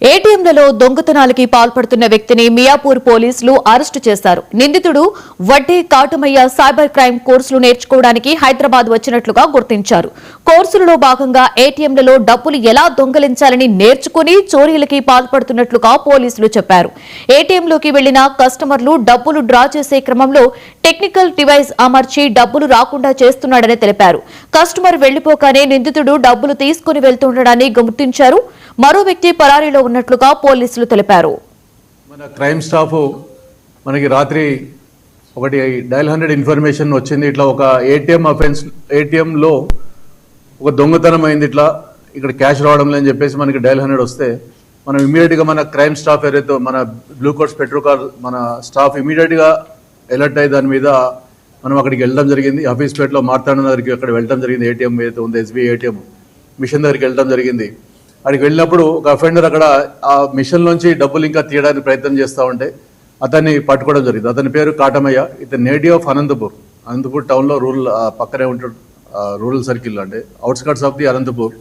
ఏటీఎంలలో దొంగతనాలకి పాల్పడుతున్న వ్యక్తిని మియాపూర్ పోలీసులు అరెస్టు చేశారు. నిందితుడు వడ్డీ కాటమయ్య సైబర్ క్రైమ్ కోర్సులు నేర్చుకోవడానికి హైదరాబాద్ వచ్చినట్లుగా గుర్తించారు. కోర్సులలో భాగంగా ఏటీఎంలలో డబ్బులు ఎలా దొంగలించాలని నేర్చుకుని చోరీలకి పాల్పడుతున్నట్లుగా పోలీసులు చెప్పారు. ఏటీఎంలోకి వెళ్లిన కస్టమర్లు డబ్బులు డ్రా చేసే క్రమంలో టెక్నికల్ డివైస్ అమర్చి డబ్బులు రాకుండా చేస్తున్నాడని తెలిపారు. కస్టమర్ వెళ్లిపోగానే నిందితుడు డబ్బులు తీసుకుని వెళ్తుండడాన్ని గుర్తించారు. మరో వ్యక్తి పరారీలో ఉన్నట్లుగా పోలీసులు తెలిపారు. మన క్రైమ్ స్టాఫ్ మనకి రాత్రి ఒకటి డయల్ 100 ఇన్ఫర్మేషన్ వచ్చింది. ఇట్లా ఒక ఏటీఎంలో ఒక దొంగతనం అయింది, ఇట్లా ఇక్కడ క్యాష్ రావడం లేదని చెప్పేసి మనకి డయల్ 100 వస్తే మనం ఇమీడియట్గా మన క్రైమ్ స్టాఫ్ ఏదైతే మన బ్లూ కోట్స్ పెట్రోకార్ మన స్టాఫ్ ఇమీడియట్గా అలర్ట్ అయ్యి దాని మీద మనం అక్కడికి వెళ్ళడం జరిగింది. హఫీజ్పేటలో మార్తాండ దగ్గరికి అక్కడ వెళ్ళడం జరిగింది. ఏటీఎం ఏదైతే ఉందో ఎస్బీఐ ఏటీఎం మిషన్ దగ్గరికి వెళ్ళడం జరిగింది. అక్కడికి వెళ్ళినప్పుడు ఒక అఫెండర్ అక్కడ ఆ మిషన్ నుంచి డబ్బులు ఇంకా తీయడానికి ప్రయత్నం చేస్తూ ఉంటే అతన్ని పట్టుకోవడం జరిగింది. అతని పేరు కాటమయ్య. ఇతను నేటివ్ ఆఫ్ అనంతపూర్ టౌన్లో పక్కనే ఉంటాడు. రూరల్ సర్కిల్ అంటే అవుట్స్కట్స్ ఆఫ్ ది అనంతపూర్.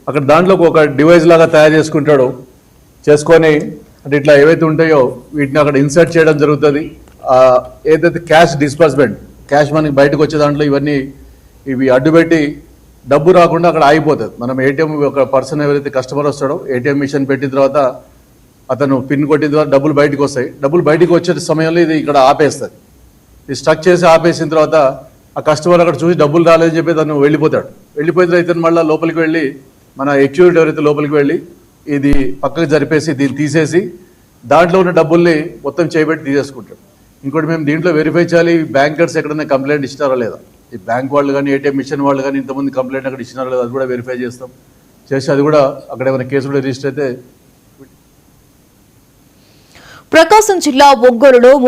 అక్కడ దాంట్లో ఒక డివైస్ లాగా తయారు చేసుకొని అంటే ఇట్లా ఏవైతే ఉంటాయో వీటిని అక్కడ ఇన్సర్ట్ చేయడం జరుగుతుంది. ఏదైతే క్యాష్ డిస్బర్స్మెంట్ క్యాష్ మనకి బయటకు వచ్చే దాంట్లో ఇవి అడ్డుపెట్టి డబ్బు రాకుండా అక్కడ ఆగిపోతుంది. మనం ఏటీఎం ఒక పర్సన్ ఎవరైతే కస్టమర్ వస్తాడో ఏటీఎం మిషన్ పెట్టిన తర్వాత అతను పిన్ కొట్టిన తర్వాత డబ్బులు బయటకు వస్తాయి. డబ్బులు బయటకు వచ్చే సమయంలో ఇది ఇక్కడ ఆపేస్తుంది. ఇది స్ట్రక్ చేసి ఆపేసిన తర్వాత ఆ కస్టమర్ అక్కడ చూసి డబ్బులు రాలేదని చెప్పి తను వెళ్ళిపోతాడు. వెళ్ళిపోయిన తర్వాత ఇతను మళ్ళీ లోపలికి వెళ్ళి మన ఎక్యూరిటీ ఎవరైతే లోపలికి వెళ్ళి ఇది పక్కకు జరిపేసి దీన్ని తీసేసి దాంట్లో ఉన్న డబ్బుల్ని మొత్తం చేయబెట్టి తీసేసుకుంటాడు. ఇంకోటి మేము దీంట్లో వెరిఫై చేయాలి బ్యాంకర్స్ ఎక్కడైనా కంప్లైంట్ ఇచ్చినారా లేదా, ఈ బ్యాంక్ వాళ్ళు కానీ ఏటీఎం మిషన్ వాళ్ళు కానీ ఇంతమంది కంప్లైంట్ అక్కడ ఇచ్చినారా లేదా అది కూడా వెరిఫై చేస్తాం. చేసి అది కూడా అక్కడ ఏమైనా కేసు కూడా రిజిస్టర్ అయితే. ప్రకాశం జిల్లా ఒంగోలులో